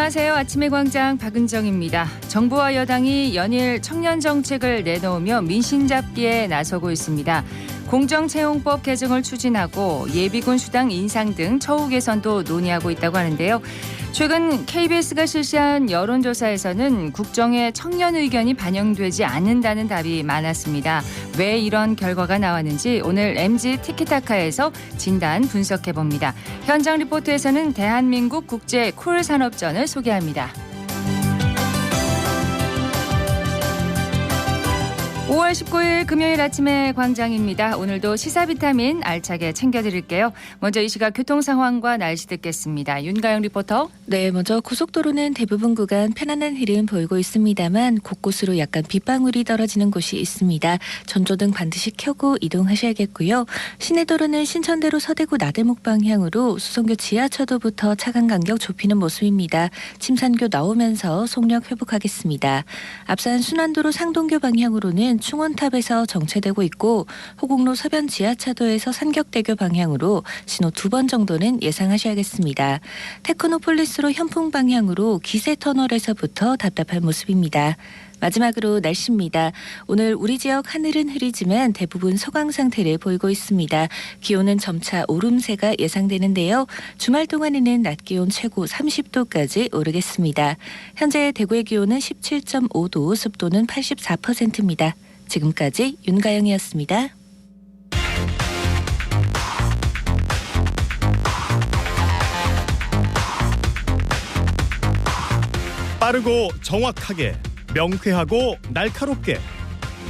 안녕하세요. 아침의 광장 박은정입니다. 정부와 여당이 연일 청년 정책을 내놓으며 민심 잡기에 나서고 있습니다. 공정채용법 개정을 추진하고 예비군 수당 인상 등 처우 개선도 논의하고 있다고 하는데요. 최근 KBS가 실시한 여론조사에서는 국정에 청년 의견이 반영되지 않는다는 답이 많았습니다. 왜 이런 결과가 나왔는지 오늘 MG 티키타카에서 진단 분석해봅니다. 현장 리포트에서는 대한민국 국제 콜산업전을 소개합니다. 5월 19일 금요일 아침의 광장입니다. 오늘도 시사 비타민 알차게 챙겨드릴게요. 먼저 이 시각 교통 상황과 날씨 듣겠습니다. 윤가영 리포터. 네, 먼저 고속도로는 대부분 구간 편안한 흐름 보이고 있습니다만 곳곳으로 약간 빗방울이 떨어지는 곳이 있습니다. 전조등 반드시 켜고 이동하셔야겠고요. 시내도로는 신천대로 서대구 나들목 방향으로 수성교 지하차도부터 차간 간격 좁히는 모습입니다. 침산교 나오면서 속력 회복하겠습니다. 앞산 순환도로 상동교 방향으로는 충원탑에서 정체되고 있고 호곡로 서변 지하차도에서 산격대교 방향으로 신호 2번 정도는 예상하셔야겠습니다. 테크노폴리스로 현풍 방향으로 기세터널에서부터 답답한 모습입니다. 마지막으로 날씨입니다. 오늘 우리 지역 하늘은 흐리지만 대부분 소강 상태를 보이고 있습니다. 기온은 점차 오름세가 예상되는데요. 주말 동안에는 낮 기온 최고 30도까지 오르겠습니다. 현재 대구의 기온은 17.5도, 습도는 84%입니다. 지금까지 윤가영이었습니다. 빠르고 정확하게, 명쾌하고 날카롭게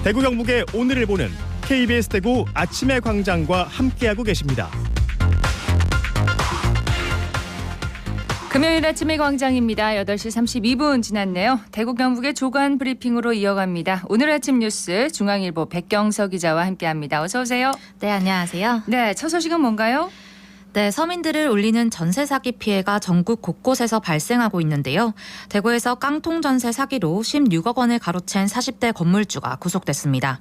대구 경북의 오늘을 보는 KBS 대구 아침의 광장과 함께하고 계십니다. 금요일 아침의 광장입니다. 8시 32분 지났네요. 대구 경북의 조간 브리핑으로 이어갑니다. 오늘 아침 뉴스 중앙일보 백경서 기자와 함께합니다. 어서 오세요. 네, 안녕하세요. 네, 첫 소식은 뭔가요? 네, 서민들을 울리는 전세 사기 피해가 전국 곳곳에서 발생하고 있는데요. 대구에서 깡통 전세 사기로 16억 원을 가로챈 40대 건물주가 구속됐습니다.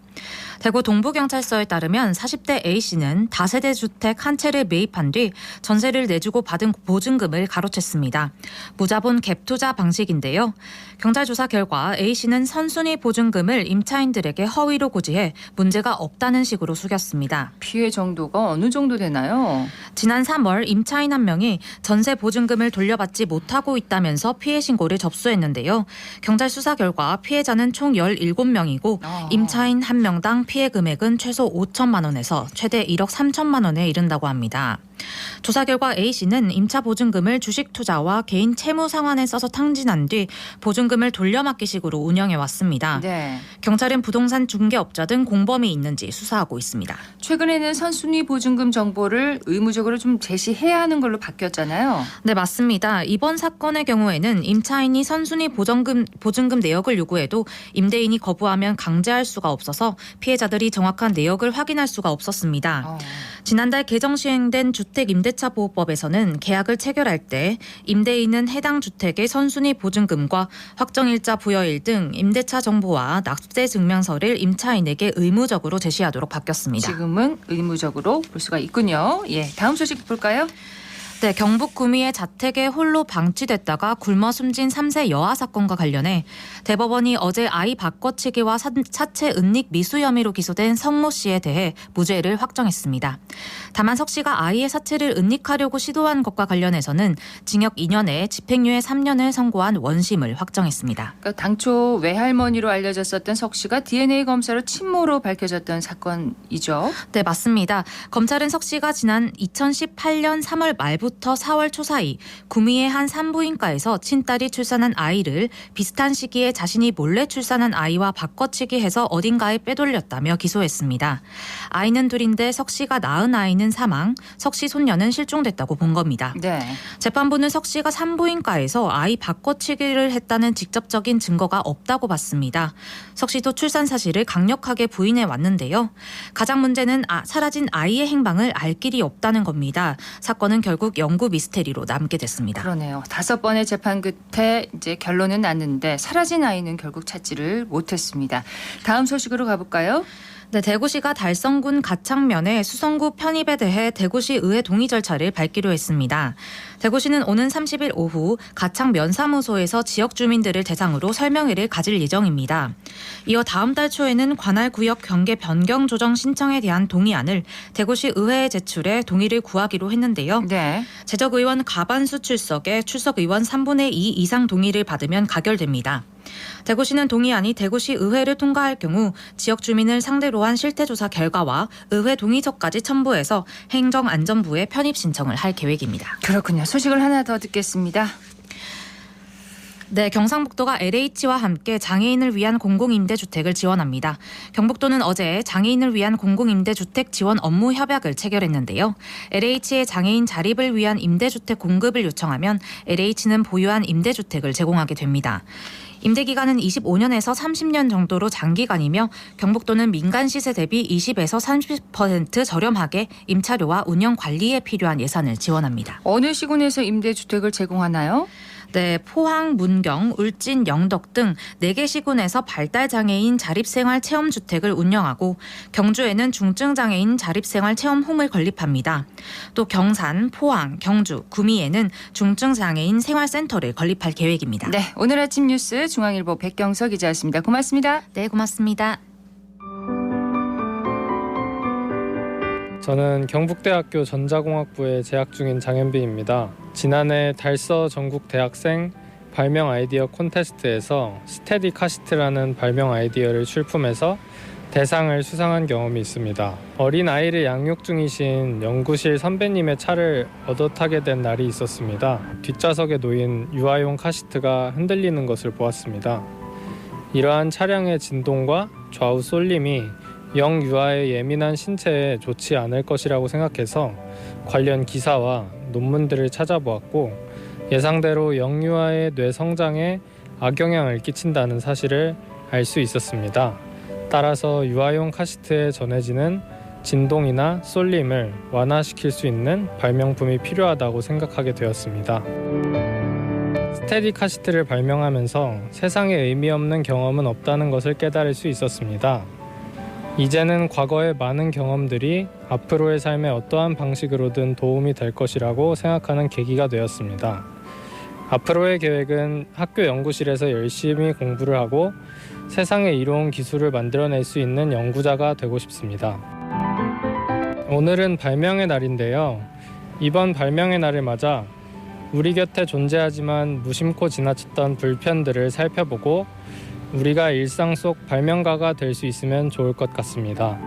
대구 동부경찰서에 따르면 40대 A씨는 다세대 주택 한 채를 매입한 뒤 전세를 내주고 받은 보증금을 가로챘습니다. 무자본 갭 투자 방식인데요. 경찰 조사 결과 A씨는 선순위 보증금을 임차인들에게 허위로 고지해 문제가 없다는 식으로 숙였습니다. 피해 정도가 어느 정도 되나요? 지난 3월 임차인 한 명이 전세 보증금을 돌려받지 못하고 있다면서 피해 신고를 접수했는데요. 경찰 수사 결과 피해자는 총 17명이고 임차인 한 명당 피해 금액은 최소 5천만 원에서 최대 1억 3천만 원에 이른다고 합니다. 조사 결과 A씨는 임차 보증금을 주식 투자와 개인 채무 상환에 써서 탕진한 뒤 보증금을 돌려막기식으로 운영해왔습니다. 네. 경찰은 부동산 중개업자 등 공범이 있는지 수사하고 있습니다. 최근에는 선순위 보증금 정보를 의무적으로 좀 제시해야 하는 걸로 바뀌었잖아요. 네, 맞습니다. 이번 사건의 경우에는 임차인이 선순위 보증금 내역을 요구해도 임대인이 거부하면 강제할 수가 없어서 피해자들이 정확한 내역을 확인할 수가 없었습니다. 지난달 개정 시행된 주택임대차보호법에서는 계약을 체결할 때 임대인은 해당 주택의 선순위 보증금과 확정일자 부여일 등 임대차 정보와 납세 증명서를 임차인에게 의무적으로 제시하도록 바뀌었습니다. 지금은 의무적으로 볼 수가 있군요. 예, 다음 소식 볼까요? 네, 경북 구미의 자택에 홀로 방치됐다가 굶어 숨진 3세 여아 사건과 관련해 대법원이 어제 아이 바꿔치기와 사체 은닉 미수 혐의로 기소된 성모 씨에 대해 무죄를 확정했습니다. 다만 석 씨가 아이의 사체를 은닉하려고 시도한 것과 관련해서는 징역 2년에 집행유예 3년을 선고한 원심을 확정했습니다. 그러니까 당초 외할머니로 알려졌었던 석 씨가 DNA 검사로 친모로 밝혀졌던 사건이죠. 네, 맞습니다. 검찰은 석 씨가 지난 2018년 3월 말부터 4월 초 사이 구미의 한 산부인과에서 친딸이 출산한 아이를 비슷한 시기에 자신이 몰래 출산한 아이와 바꿔치기해서 어딘가에 빼돌렸다며 기소했습니다. 아이는 둘인데 석 씨가 낳은 아이는 사망, 석 씨 손녀는 실종됐다고 본 겁니다. 네. 재판부는 석 씨가 산부인과에서 아이 바꿔치기를 했다는 직접적인 증거가 없다고 봤습니다. 석 씨도 출산 사실을 강력하게 부인해 왔는데요. 가장 문제는 사라진 아이의 행방을 알 길이 없다는 겁니다. 사건은 결국 영구 미스테리로 남게 됐습니다. 그러네요. 5번의 재판 끝에 이제 결론은 났는데 사라진 아이는 결국 찾지를 못했습니다. 다음 소식으로 가볼까요? 네, 대구시가 달성군 가창면의 수성구 편입에 대해 대구시 의회 동의 절차를 밟기로 했습니다. 대구시는 오는 30일 오후 가창 면사무소에서 지역 주민들을 대상으로 설명회를 가질 예정입니다. 이어 다음 달 초에는 관할 구역 경계 변경 조정 신청에 대한 동의안을 대구시 의회에 제출해 동의를 구하기로 했는데요. 네. 재적의원 과반수 출석에 출석의원 3분의 2 이상 동의를 받으면 가결됩니다. 대구시는 동의안이 대구시 의회를 통과할 경우 지역 주민을 상대로 한 실태조사 결과와 의회 동의서까지 첨부해서 행정안전부에 편입 신청을 할 계획입니다. 그렇군요. 소식을 하나 더 듣겠습니다. 네, 경상북도가 LH와 함께 장애인을 위한 공공임대주택을 지원합니다. 경북도는 어제 장애인을 위한 공공임대주택 지원 업무 협약을 체결했는데요. LH의 장애인 자립을 위한 임대주택 공급을 요청하면 LH는 보유한 임대주택을 제공하게 됩니다. 임대기간은 25년에서 30년 정도로 장기간이며 경북도는 민간 시세 대비 20에서 30% 저렴하게 임차료와 운영 관리에 필요한 예산을 지원합니다. 어느 시군에서 임대주택을 제공하나요? 네, 포항, 문경, 울진, 영덕 등 4개 시군에서 발달장애인 자립생활체험주택을 운영하고 경주에는 중증장애인 자립생활체험홈을 건립합니다. 또 경산, 포항, 경주, 구미에는 중증장애인 생활센터를 건립할 계획입니다. 네, 오늘 아침 뉴스 중앙일보 백경서 기자였습니다. 고맙습니다. 네, 고맙습니다. 저는 경북대학교 전자공학부에 재학 중인 장현빈입니다. 지난해 달서 전국 대학생 발명 아이디어 콘테스트에서 스테디 카시트라는 발명 아이디어를 출품해서 대상을 수상한 경험이 있습니다. 어린 아이를 양육 중이신 연구실 선배님의 차를 얻어 타게 된 날이 있었습니다. 뒷좌석에 놓인 유아용 카시트가 흔들리는 것을 보았습니다. 이러한 차량의 진동과 좌우 쏠림이 영유아의 예민한 신체에 좋지 않을 것이라고 생각해서 관련 기사와 논문들을 찾아보았고 예상대로 영유아의 뇌 성장에 악영향을 끼친다는 사실을 알 수 있었습니다. 따라서 유아용 카시트에 전해지는 진동이나 쏠림을 완화시킬 수 있는 발명품이 필요하다고 생각하게 되었습니다. 스테디 카시트를 발명하면서 세상에 의미 없는 경험은 없다는 것을 깨달을 수 있었습니다. 이제는 과거의 많은 경험들이 앞으로의 삶에 어떠한 방식으로든 도움이 될 것이라고 생각하는 계기가 되었습니다. 앞으로의 계획은 학교 연구실에서 열심히 공부를 하고 세상에 이로운 기술을 만들어낼 수 있는 연구자가 되고 싶습니다. 오늘은 발명의 날인데요. 이번 발명의 날을 맞아 우리 곁에 존재하지만 무심코 지나쳤던 불편들을 살펴보고 우리가 일상 속 발명가가 될 수 있으면 좋을 것 같습니다.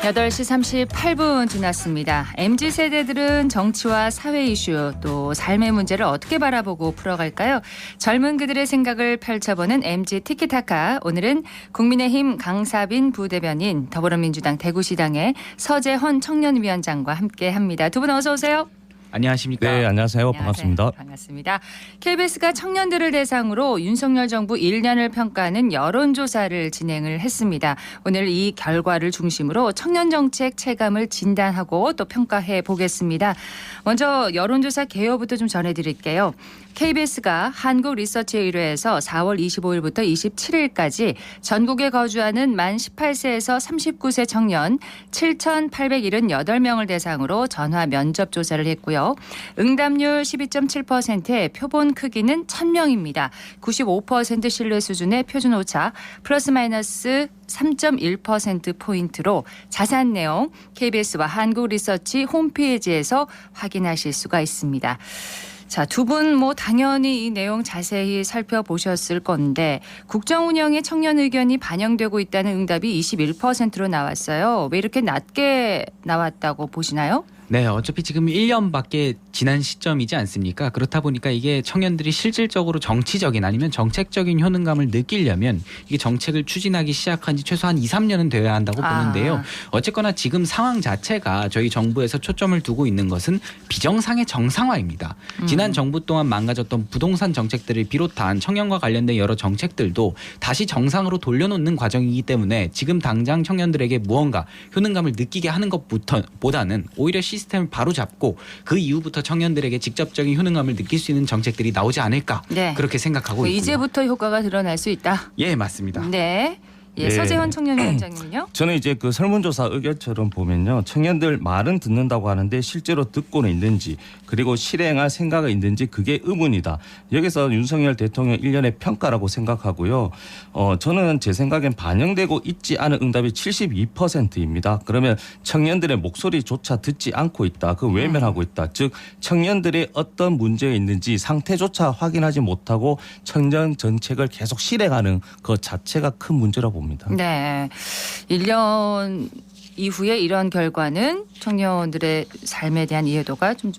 8시 38분 지났습니다. MZ세대들은 정치와 사회 이슈 또 삶의 문제를 어떻게 바라보고 풀어갈까요? 젊은 그들의 생각을 펼쳐보는 MZ 티키타카. 오늘은 국민의힘 강사빈 부대변인, 더불어민주당 대구시당의 서재헌 청년위원장과 함께합니다. 두 분 어서 오세요. 안녕하십니까? 네, 안녕하세요. 안녕하세요. 반갑습니다. 반갑습니다. KBS가 청년들을 대상으로 윤석열 정부 1년을 평가하는 여론조사를 진행을 했습니다. 오늘 이 결과를 중심으로 청년정책 체감을 진단하고 또 평가해 보겠습니다. 먼저 여론조사 개요부터 좀 전해드릴게요. KBS가 한국리서치에 의뢰해서 4월 25일부터 27일까지 전국에 거주하는 만 18세에서 39세 청년 7,878명을 대상으로 전화 면접 조사를 했고요. 응답률 12.7%의 표본 크기는 1,000명입니다. 95% 신뢰 수준의 표준 오차 플러스 마이너스 3.1%포인트로 자세한 내용 KBS와 한국리서치 홈페이지에서 확인하실 수가 있습니다. 자, 두 분 당연히 이 내용 자세히 살펴보셨을 건데 국정 운영에 청년 의견이 반영되고 있다는 응답이 21%로 나왔어요. 왜 이렇게 낮게 나왔다고 보시나요? 네, 어차피 지금 1년밖에 지난 시점이지 않습니까? 그렇다 보니까 이게 청년들이 실질적으로 정치적인 아니면 정책적인 효능감을 느끼려면 이게 정책을 추진하기 시작한 지 최소한 2, 3년은 되어야 한다고 보는데요. 어쨌거나 지금 상황 자체가 저희 정부에서 초점을 두고 있는 것은 비정상의 정상화입니다. 지난 정부 동안 망가졌던 부동산 정책들을 비롯한 청년과 관련된 여러 정책들도 다시 정상으로 돌려놓는 과정이기 때문에 지금 당장 청년들에게 무언가 효능감을 느끼게 하는 것보다는 오히려 시스템을 바로잡고 그 이후부터 청년들에게 직접적인 효능감을 느낄 수 있는 정책들이 나오지 않을까 네. 그렇게 생각하고 있고요. 이제부터 효과가 드러날 수 있다. 예, 맞습니다. 네. 예, 네. 서재원 청년위원장님은요? 저는 이제 그 설문조사 의견처럼 보면요. 청년들 말은 듣는다고 하는데 실제로 듣고는 있는지 그리고 실행할 생각이 있는지 그게 의문이다. 여기서 윤석열 대통령 일련의 평가라고 생각하고요. 저는 제 생각엔 반영되고 있지 않은 응답이 72%입니다. 그러면 청년들의 목소리조차 듣지 않고 있다. 그 외면하고 있다. 즉 청년들의 어떤 문제가 있는지 상태조차 확인하지 못하고 청년 정책을 계속 실행하는 그 자체가 큰 문제라고 봅니다. 네. 1년 이후에 이런 결과는 청년들의 삶에 대한 이해도가 좀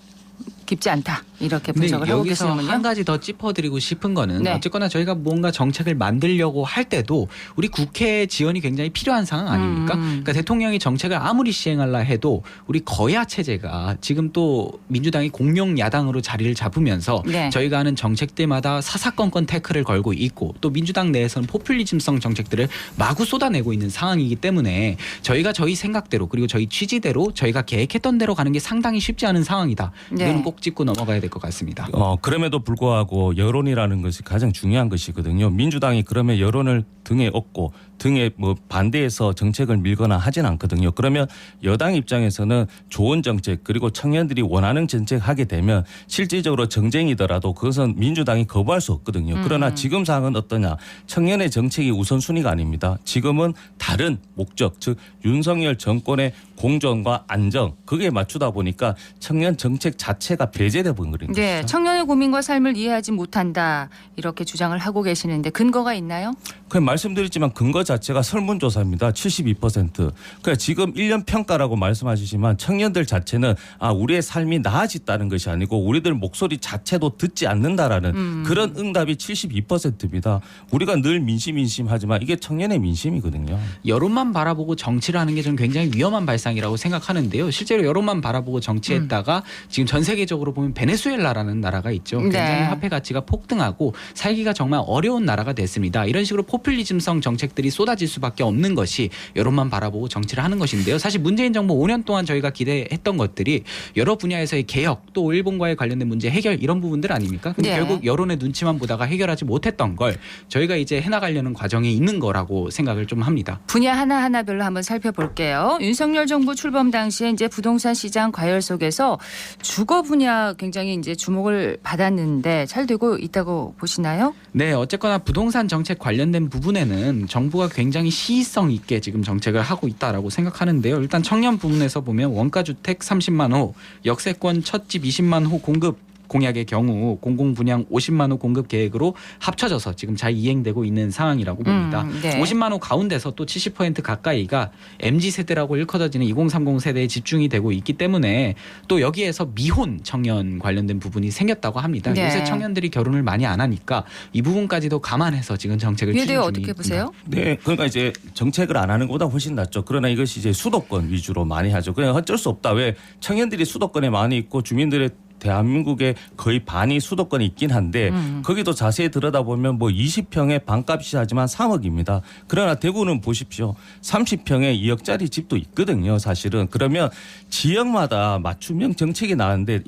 깊지 않다. 이렇게 분석을 하고 여기서 계시는군요. 한 가지 더 짚어드리고 싶은 거는 네. 어쨌거나 저희가 뭔가 정책을 만들려고 할 때도 우리 국회의 지원이 굉장히 필요한 상황 아닙니까? 그러니까 대통령이 정책을 아무리 시행하려 해도 우리 거야 체제가 지금 또 민주당이 공룡 야당으로 자리를 잡으면서 네. 저희가 하는 정책들마다 사사건건 태클을 걸고 있고 또 민주당 내에서는 포퓰리즘성 정책들을 마구 쏟아내고 있는 상황이기 때문에 저희가 저희 생각대로 그리고 저희 취지대로 저희가 계획했던 대로 가는 게 상당히 쉽지 않은 상황이다. 네. 이거는 꼭 짚고 넘어가야 될 것 같습니다. 그럼에도 불구하고 여론이라는 것이 가장 중요한 것이거든요. 민주당이 그러면 여론을 등에 업고 등에 뭐 반대해서 정책을 밀거나 하진 않거든요. 그러면 여당 입장에서는 좋은 정책 그리고 청년들이 원하는 정책 하게 되면 실질적으로 정쟁이더라도 그것은 민주당이 거부할 수 없거든요. 그러나 지금 상황은 어떠냐. 청년의 정책이 우선순위가 아닙니다. 지금은 다른 목적 즉 윤석열 정권의 공정과 안정 그게 맞추다 보니까 청년 정책 자체가 배제돼 버린 거죠. 네, 청년의 고민과 삶을 이해하지 못한다. 이렇게 주장을 하고 계시는데 근거가 있나요? 그냥 말씀드렸지만 근거 자체가 설문조사입니다. 72%. 그러니까 지금 1년 평가라고 말씀하시지만 청년들 자체는 우리의 삶이 나아졌다는 것이 아니고 우리들 목소리 자체도 듣지 않는다라는 그런 응답이 72%입니다. 우리가 늘 민심하지만 이게 청년의 민심이거든요. 여론만 바라보고 정치를 하는 게 저는 굉장히 위험한 발상이라고 생각하는데요. 실제로 여론만 바라보고 정치했다가 지금 전 세계적으로 보면 베네수엘라라는 나라가 있죠. 굉장히 네. 화폐 가치가 폭등하고 살기가 정말 어려운 나라가 됐습니다. 이런 식으로 포퓰리즘성 정책들이 쏟아질 수밖에 없는 것이 여론만 바라보고 정치를 하는 것인데요. 사실 문재인 정부 5년 동안 저희가 기대했던 것들이 여러 분야에서의 개혁 또 일본과의 관련된 문제 해결 이런 부분들 아닙니까? 근데 네. 결국 여론의 눈치만 보다가 해결하지 못했던 걸 저희가 이제 해나가려는 과정에 있는 거라고 생각을 좀 합니다. 분야 하나하나별로 한번 살펴볼게요. 윤석열 정부 출범 당시에 이제 부동산 시장 과열 속에서 주거 분야 굉장히 이제 주목을 받았는데 잘 되고 있다고 보시나요? 네, 어쨌거나 부동산 정책 관련된 부분에는 정부가 굉장히 시의성 있게 지금 정책을 하고 있다라고 생각하는데요. 일단 청년 부분에서 보면 원가주택 30만 호, 역세권 첫집 20만 호 공급 공약의 경우 공공분양 50만 호 공급 계획으로 합쳐져서 지금 잘 이행되고 있는 상황이라고 봅니다. 네. 50만 호 가운데서 또 70% 가까이가 MZ세대라고 일컬어지는 2030 세대에 집중이 되고 있기 때문에 또 여기에서 미혼 청년 관련된 부분이 생겼다고 합니다. 네. 요새 청년들이 결혼을 많이 안 하니까 이 부분까지도 감안해서 지금 정책을 추진 얘도 중입니다. 어떻게 보세요? 네, 그러니까 이제 정책을 안 하는 것보다 훨씬 낫죠. 그러나 이것이 이제 수도권 위주로 많이 하죠. 그냥 어쩔 수 없다. 왜 청년들이 수도권에 많이 있고 주민들의 대한민국의 거의 반이 수도권에 있긴 한데 거기도 자세히 들여다보면 뭐 20평에 반값이 하지만 3억입니다. 그러나 대구는 보십시오. 30평에 2억짜리 집도 있거든요. 사실은. 그러면 지역마다 맞춤형 정책이 나왔는데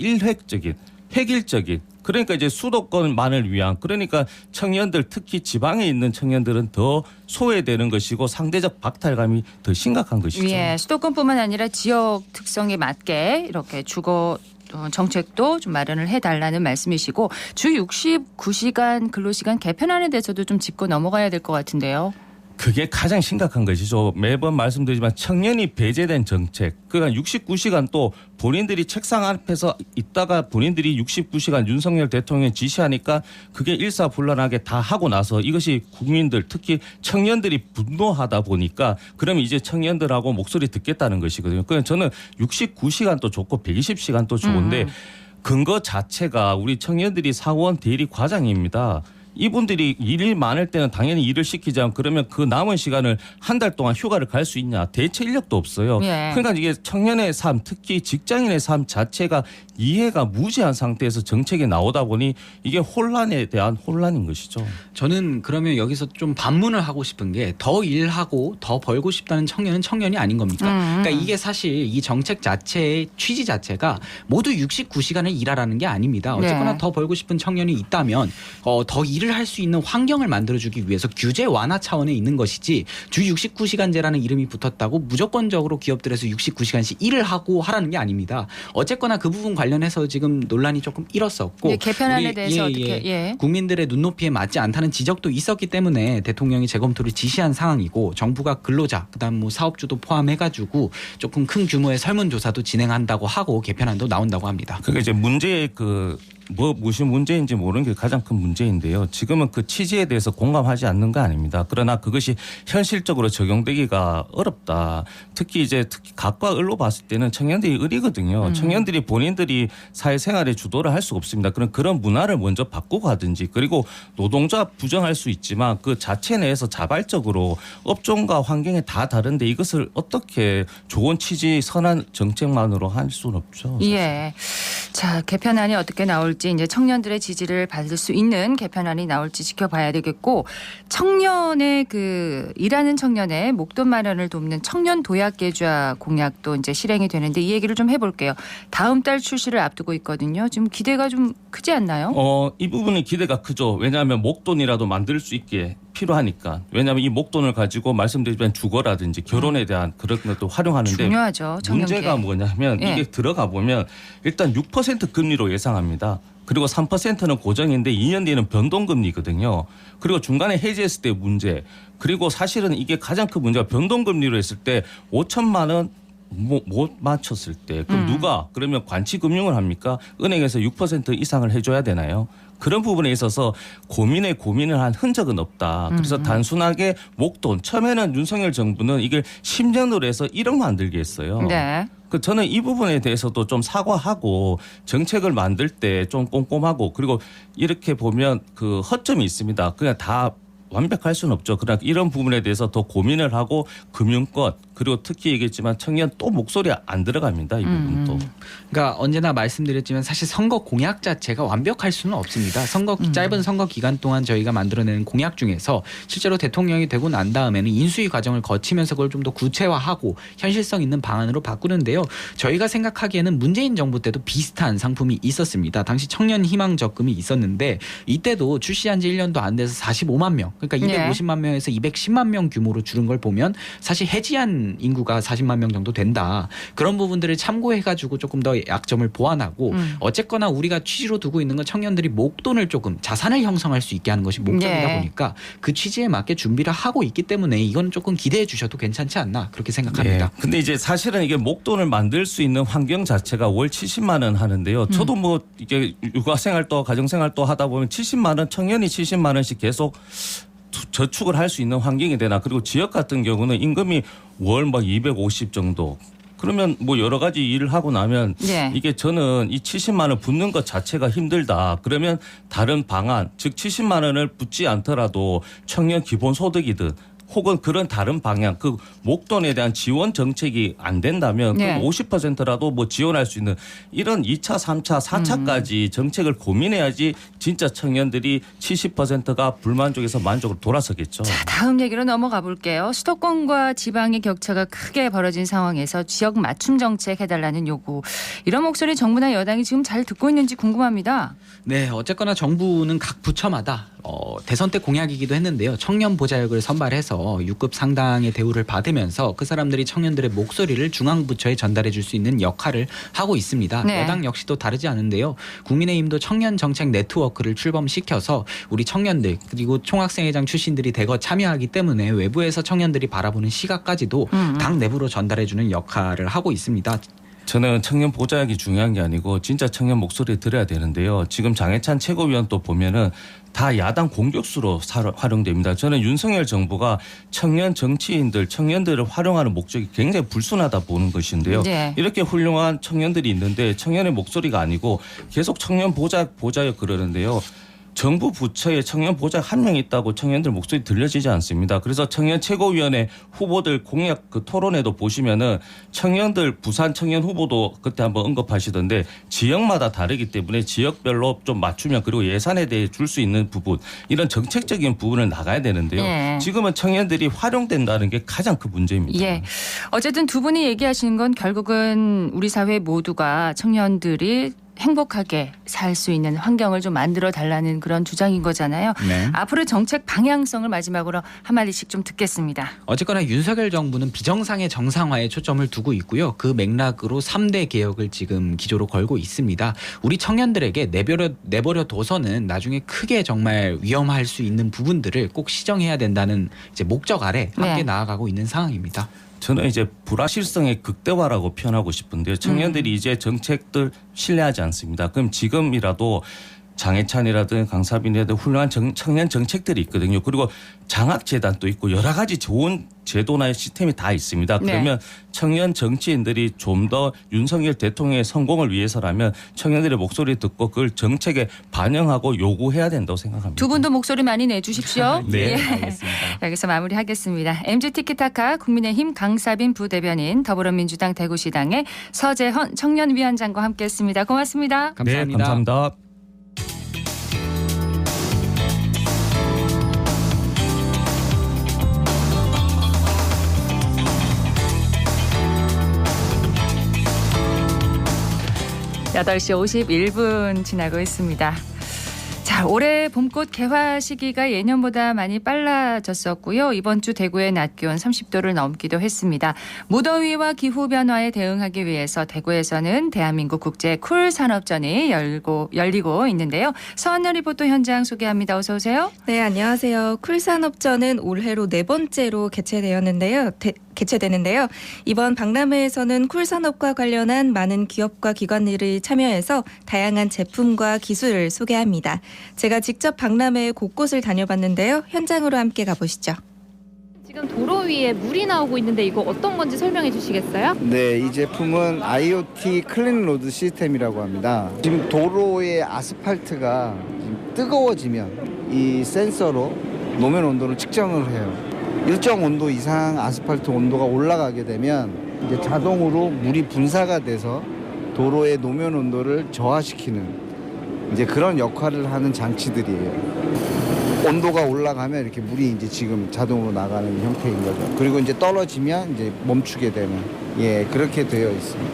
획일적인 그러니까 이제 수도권만을 위한 그러니까 청년들 특히 지방에 있는 청년들은 더 소외되는 것이고 상대적 박탈감이 더 심각한 것이죠. 예, 수도권뿐만 아니라 지역 특성에 맞게 이렇게 주거 정책도 좀 마련을 해달라는 말씀이시고 주 69시간 근로시간 개편안에 대해서도 좀 짚고 넘어가야 될 것 같은데요. 그게 가장 심각한 것이죠. 매번 말씀드리지만 청년이 배제된 정책. 그러니까 69시간 또 본인들이 책상 앞에서 있다가 본인들이 69시간 윤석열 대통령이 지시하니까 그게 일사불란하게 다 하고 나서 이것이 국민들 특히 청년들이 분노하다 보니까 그러면 이제 청년들하고 목소리 듣겠다는 것이거든요. 그래서 저는 69시간도 좋고 120시간도 좋은데 근거 자체가 우리 청년들이 사원 대리 과장입니다. 이분들이 일이 많을 때는 당연히 일을 시키자면 그러면 그 남은 시간을 한 달 동안 휴가를 갈 수 있냐. 대체 인력도 없어요. 예. 그러니까 이게 청년의 삶 특히 직장인의 삶 자체가 이해가 무지한 상태에서 정책이 나오다 보니 이게 혼란에 대한 혼란인 것이죠. 저는 그러면 여기서 좀 반문을 하고 싶은 게 더 일하고 더 벌고 싶다는 청년은 청년이 아닌 겁니까? 그러니까 이게 사실 이 정책 자체의 취지 자체가 모두 69시간을 일하라는 게 아닙니다. 어쨌거나 네. 더 벌고 싶은 청년이 있다면 더 일을 할 수 있는 환경을 만들어주기 위해서 규제 완화 차원에 있는 것이지 주 69시간제라는 이름이 붙었다고 무조건적으로 기업들에서 69시간씩 일을 하고 하라는 게 아닙니다. 어쨌거나 그 부분 관련해서 지금 논란이 조금 일었었고 예, 개편안에 대해서 어떻게 국민들의 눈높이에 맞지 않다는 지적도 있었기 때문에 대통령이 재검토를 지시한 상황이고 정부가 근로자 그다음 뭐 사업주도 포함해가지고 조금 큰 규모의 설문조사도 진행한다고 하고 개편안도 나온다고 합니다. 그게 이제 문제의 무슨 문제인지 모르는 게 가장 큰 문제인데요. 지금은 그 취지에 대해서 공감하지 않는 거 아닙니다. 그러나 그것이 현실적으로 적용되기가 어렵다. 특히 각과 을로 봤을 때는 청년들이 을이거든요. 청년들이 본인들이 사회생활에 주도를 할 수가 없습니다. 그런 문화를 먼저 바꾸고 하든지 그리고 노동자 부정할 수 있지만 그 자체 내에서 자발적으로 업종과 환경이 다 다른데 이것을 어떻게 좋은 취지 선한 정책만으로 할 수는 없죠. 사실. 예. 자, 개편안이 어떻게 나올지 이제 청년들의 지지를 받을 수 있는 개편안이 나올지 지켜봐야 되겠고 청년의 일하는 청년의 목돈 마련을 돕는 청년 도약 계좌 공약도 이제 실행이 되는데 이 얘기를 좀 해볼게요. 다음 달 출시를 앞두고 있거든요. 지금 기대가 좀 크지 않나요? 이 부분이 기대가 크죠. 왜냐하면 목돈이라도 만들 수 있게 필요하니까. 왜냐하면 이 목돈을 가지고 말씀드리면 주거라든지 결혼에 대한 그런 것도 활용하는데 중요하죠. 청년기에. 문제가 뭐냐면 이게 들어가 보면 일단 6% 금리로 예상합니다. 그리고 3%는 고정인데 2년 뒤에는 변동금리거든요. 그리고 중간에 해지했을 때 문제. 그리고 사실은 이게 가장 큰 문제가 변동금리로 했을 때 5천만 원 못 맞췄을 때 그럼 누가 그러면 관치금융을 합니까? 은행에서 6% 이상을 해줘야 되나요? 그런 부분에 있어서 고민을 한 흔적은 없다. 그래서 단순하게 목돈 처음에는 윤석열 정부는 이걸 10년으로 해서 1억 만들게 했어요. 네. 저는 이 부분에 대해서도 좀 사과하고 정책을 만들 때 좀 꼼꼼하고 그리고 이렇게 보면 그 허점이 있습니다. 그냥 다 완벽할 수는 없죠. 그러나 이런 부분에 대해서 더 고민을 하고 금융권 그리고 특히 얘기했지만 청년 또 목소리 안 들어갑니다. 이 부분도. 그러니까 언제나 말씀드렸지만 사실 선거 공약 자체가 완벽할 수는 없습니다. 짧은 선거 기간 동안 저희가 만들어내는 공약 중에서 실제로 대통령이 되고 난 다음에는 인수위 과정을 거치면서 그걸 좀 더 구체화하고 현실성 있는 방안으로 바꾸는데요. 저희가 생각하기에는 문재인 정부 때도 비슷한 상품이 있었습니다. 당시 청년 희망 적금이 있었는데 이때도 출시한 지 1년도 안 돼서 45만 명 그러니까 250만 명에서 210만 명 규모로 줄은 걸 보면 사실 해지한 인구가 40만 명 정도 된다. 그런 부분들을 참고해가지고 조금 더 약점을 보완하고 어쨌거나 우리가 취지로 두고 있는 건 청년들이 목돈을 조금 자산을 형성할 수 있게 하는 것이 목적이다 보니까 그 취지에 맞게 준비를 하고 있기 때문에 이건 조금 기대해 주셔도 괜찮지 않나 그렇게 생각합니다. 근데 이제 사실은 이게 목돈을 만들 수 있는 환경 자체가 월 70만 원 하는데요. 저도 뭐 이게 육아생활도 가정생활도 하다 보면 70만 원 청년이 70만 원씩 계속 저축을 할 수 있는 환경이 되나. 그리고 지역 같은 경우는 임금이 월 막 250 정도. 그러면 뭐 여러 가지 일을 하고 나면 이게 저는 이 70만 원 붙는 것 자체가 힘들다. 그러면 다른 방안, 즉 70만 원을 붙지 않더라도 청년 기본소득이든 혹은 그런 다른 방향, 그 목돈에 대한 지원 정책이 안 된다면 50%라도 뭐 지원할 수 있는 이런 2차, 3차, 4차까지 정책을 고민해야지 진짜 청년들이 70%가 불만족에서 만족으로 돌아서겠죠. 자, 다음 얘기로 넘어가 볼게요. 수도권과 지방의 격차가 크게 벌어진 상황에서 지역 맞춤 정책 해달라는 요구. 이런 목소리 정부나 여당이 지금 잘 듣고 있는지 궁금합니다. 네, 어쨌거나 정부는 각 부처마다 대선 때 공약이기도 했는데요. 청년 보좌역을 선발해서 6급 상당의 대우를 받으면서 그 사람들이 청년들의 목소리를 중앙부처에 전달해 줄 수 있는 역할을 하고 있습니다. 네. 여당 역시도 다르지 않은데요. 국민의힘도 청년 정책 네트워크를 출범시켜서 우리 청년들 그리고 총학생회장 출신들이 대거 참여하기 때문에 외부에서 청년들이 바라보는 시각까지도 당 내부로 전달해 주는 역할을 하고 있습니다. 저는 청년 보좌역이 중요한 게 아니고 진짜 청년 목소리 들어야 되는데요. 지금 장해찬 최고위원 또 보면은 다 야당 공격수로 활용됩니다. 저는 윤석열 정부가 청년 정치인들, 청년들을 활용하는 목적이 굉장히 불순하다 보는 것인데요. 네. 이렇게 훌륭한 청년들이 있는데 청년의 목소리가 아니고 계속 청년 보좌역 그러는데요. 정부 부처에 청년 보좌역 한 명 있다고 청년들 목소리 들려지지 않습니다. 그래서 청년 최고위원회 후보들 공약 그 토론회도 보시면은 청년들 부산 청년 후보도 그때 한번 언급하시던데 지역마다 다르기 때문에 지역별로 좀 맞추면 그리고 예산에 대해 줄 수 있는 부분 이런 정책적인 부분을 나가야 되는데요. 예. 지금은 청년들이 활용된다는 게 가장 큰 문제입니다. 예. 어쨌든 두 분이 얘기하시는 건 결국은 우리 사회 모두가 청년들이 행복하게 살 수 있는 환경을 좀 만들어 달라는 그런 주장인 거잖아요. 네. 앞으로 정책 방향성을 마지막으로 한마디씩 좀 듣겠습니다. 어쨌거나 윤석열 정부는 비정상의 정상화에 초점을 두고 있고요. 그 맥락으로 3대 개혁을 지금 기조로 걸고 있습니다. 우리 청년들에게 내버려 둬서는 나중에 크게 정말 위험할 수 있는 부분들을 꼭 시정해야 된다는 이제 목적 아래 함께 네. 나아가고 있는 상황입니다. 저는 이제 불확실성의 극대화라고 표현하고 싶은데요. 청년들이 이제 정책들 신뢰하지 않습니다. 그럼 지금이라도 장해찬이라든 강사빈이라든 훌륭한 청년 정책들이 있거든요. 그리고 장학재단도 있고 여러 가지 좋은 제도나 시스템이 다 있습니다. 그러면 청년 정치인들이 좀 더 윤석열 대통령의 성공을 위해서라면 청년들의 목소리 듣고 그걸 정책에 반영하고 요구해야 된다고 생각합니다. 두 분도 목소리 많이 내주십시오. 네, 예. 알겠습니다. 여기서 마무리하겠습니다. MG 티키타카 국민의힘 강사빈 부대변인 더불어민주당 대구시당의 서재헌 청년위원장과 함께했습니다. 고맙습니다. 감사합니다. 네, 감사합니다. 여덟 시 51분 지나고 있습니다. 자, 올해 봄꽃 개화 시기가 예년보다 많이 빨라졌었고요. 이번 주 대구의 낮 기온 30도를 넘기도 했습니다. 무더위와 기후 변화에 대응하기 위해서 대구에서는 대한민국 국제 쿨 산업전이 열리고 있는데요. 서한열 리포터 현장 소개합니다. 어서 오세요. 네, 안녕하세요. 쿨산업전은 올해로 4번째로 개최되는데요. 이번 박람회에서는 쿨산업과 관련한 많은 기업과 기관들이 참여해서 다양한 제품과 기술을 소개합니다. 제가 직접 박람회 곳곳을 다녀봤는데요. 현장으로 함께 가보시죠. 지금 도로 위에 물이 나오고 있는데 이거 어떤 건지 설명해 주시겠어요? 네, 이 제품은 IoT 클린 로드 시스템이라고 합니다. 지금 도로의 아스팔트가 지금 뜨거워지면 이 센서로 노면 온도를 측정을 해요. 일정 온도 이상 아스팔트 온도가 올라가게 되면 이제 자동으로 물이 분사가 돼서 도로의 노면 온도를 저하시키는 이제 그런 역할을 하는 장치들이에요. 온도가 올라가면 이렇게 물이 이제 지금 자동으로 나가는 형태인 거죠. 그리고 이제 떨어지면 이제 멈추게 되는 그렇게 되어 있습니다.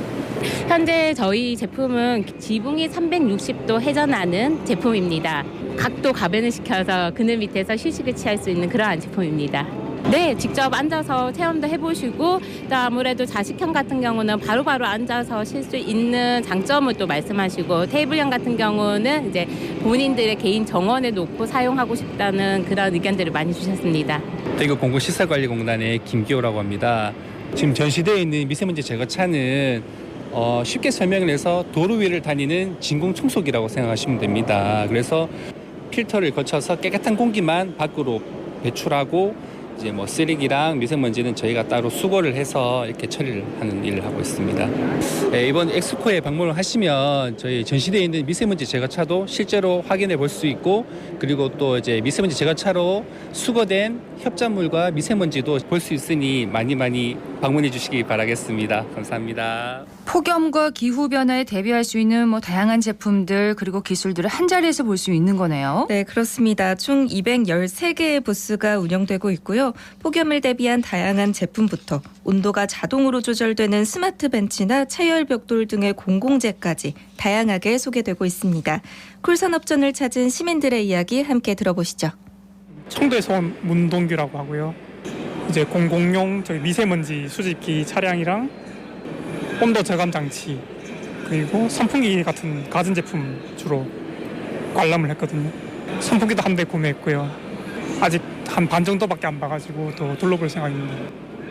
현재 저희 제품은 지붕이 360도 회전하는 제품입니다. 각도 가변을 시켜서 그늘 밑에서 휴식을 취할 수 있는 그러한 제품입니다. 네, 직접 앉아서 체험도 해보시고 또 아무래도 자식형 같은 경우는 바로바로 앉아서 쉴 수 있는 장점을 또 말씀하시고 테이블형 같은 경우는 이제 본인들의 개인 정원에 놓고 사용하고 싶다는 그런 의견들을 많이 주셨습니다. 대구 공구시설관리공단의 김기호라고 합니다. 지금 전시되어 있는 미세먼지 제거차는 쉽게 설명을 해서 도로 위를 다니는 진공 청소기라고 생각하시면 됩니다. 그래서 필터를 거쳐서 깨끗한 공기만 밖으로 배출하고 이제 뭐 쓰레기랑 미세먼지는 저희가 따로 수거를 해서 이렇게 처리를 하는 일을 하고 있습니다. 네, 이번 엑스코에 방문을 하시면 저희 전시되어 있는 미세먼지 제거차도 실제로 확인해 볼 수 있고 그리고 또 이제 미세먼지 제거차로 수거된 협작물과 미세먼지도 볼 수 있으니 많이 방문해 주시기 바라겠습니다. 감사합니다. 폭염과 기후 변화에 대비할 수 있는 다양한 제품들 그리고 기술들을 한 자리에서 볼 수 있는 거네요. 네, 그렇습니다. 총 213개의 부스가 운영되고 있고요. 폭염을 대비한 다양한 제품부터 온도가 자동으로 조절되는 스마트 벤치나 체열 벽돌 등의 공공재까지 다양하게 소개되고 있습니다. 쿨산업전을 찾은 시민들의 이야기 함께 들어보시죠. 청도에서 온 문동규라고 하고요. 이제 공공용 저희 미세먼지 수집기 차량이랑 온도 저감 장치 그리고 선풍기 같은 가전제품 주로 관람을 했거든요. 선풍기도 한 대 구매했고요. 아직 한 반 정도밖에 안 봐가지고 더 둘러볼 생각입니다.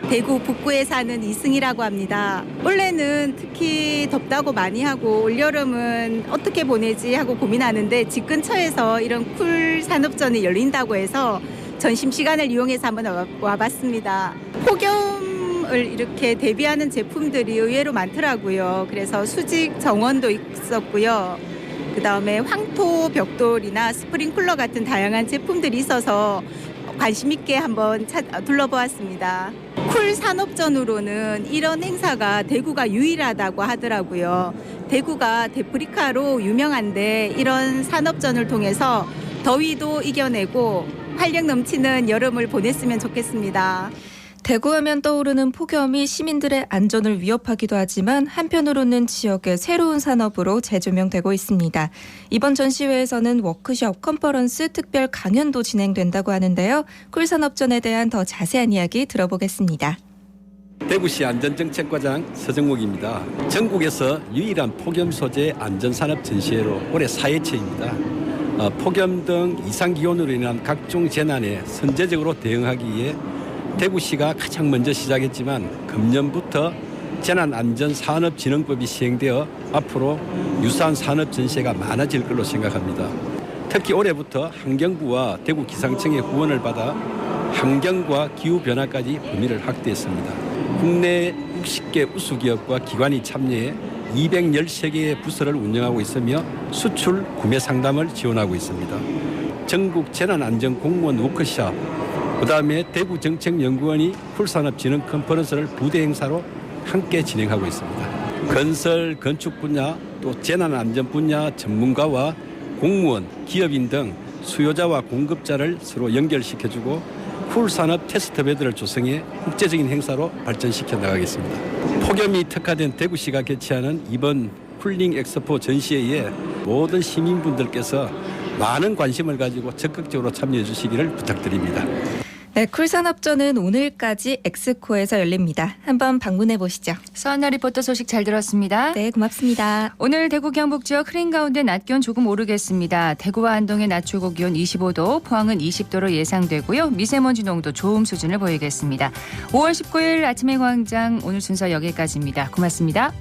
대구 북구에 사는 이승이라고 합니다. 원래는 특히 덥다고 많이 하고 올여름은 어떻게 보내지 하고 고민하는데 집 근처에서 이런 쿨 산업전이 열린다고 해서 점심시간을 이용해서 한번 와봤습니다. 폭염을 이렇게 대비하는 제품들이 의외로 많더라고요. 그래서 수직 정원도 있었고요. 그다음에 황토 벽돌이나 스프링쿨러 같은 다양한 제품들이 있어서 관심 있게 한번 둘러보았습니다. 쿨 산업전으로는 이런 행사가 대구가 유일하다고 하더라고요. 대구가 데프리카로 유명한데 이런 산업전을 통해서 더위도 이겨내고 활력 넘치는 여름을 보냈으면 좋겠습니다. 대구하면 떠오르는 폭염이 시민들의 안전을 위협하기도 하지만 한편으로는 지역의 새로운 산업으로 재조명되고 있습니다. 이번 전시회에서는 워크숍, 컨퍼런스, 특별 강연도 진행된다고 하는데요. 쿨산업전에 대한 더 자세한 이야기 들어보겠습니다. 대구시 안전정책과장 서정목입니다. 전국에서 유일한 폭염 소재 안전산업 전시회로 올해 4회째입니다. 폭염 등 이상기온으로 인한 각종 재난에 선제적으로 대응하기 위해 대구시가 가장 먼저 시작했지만 금년부터 재난안전산업진흥법이 시행되어 앞으로 유사한 산업 전시회가 많아질 걸로 생각합니다. 특히 올해부터 환경부와 대구기상청의 후원을 받아 환경과 기후변화까지 범위를 확대했습니다. 국내 60개 우수기업과 기관이 참여해 213개의 부서를 운영하고 있으며 수출 구매 상담을 지원하고 있습니다. 전국 재난안전공무원 워크숍, 그다음에 대구정책연구원이 쿨산업진흥 컨퍼런스를 부대 행사로 함께 진행하고 있습니다. 건설, 건축 분야, 또 재난안전 분야 전문가와 공무원, 기업인 등 수요자와 공급자를 서로 연결시켜주고 쿨산업 테스트베드를 조성해 국제적인 행사로 발전시켜 나가겠습니다. 폭염이 특화된 대구시가 개최하는 이번 쿨링 엑스포 전시회에 모든 시민분들께서 많은 관심을 가지고 적극적으로 참여해 주시기를 부탁드립니다. 네, 쿨산업전은 오늘까지 엑스코에서 열립니다. 한번 방문해 보시죠. 서한나 리포터 소식 잘 들었습니다. 네, 고맙습니다. 오늘 대구 경북 지역 흐린 가운데 낮 기온 조금 오르겠습니다. 대구와 안동의 낮 최고 기온 25도, 포항은 20도로 예상되고요. 미세먼지 농도 좋음 수준을 보이겠습니다. 5월 19일 아침의 광장 오늘 순서 여기까지입니다. 고맙습니다.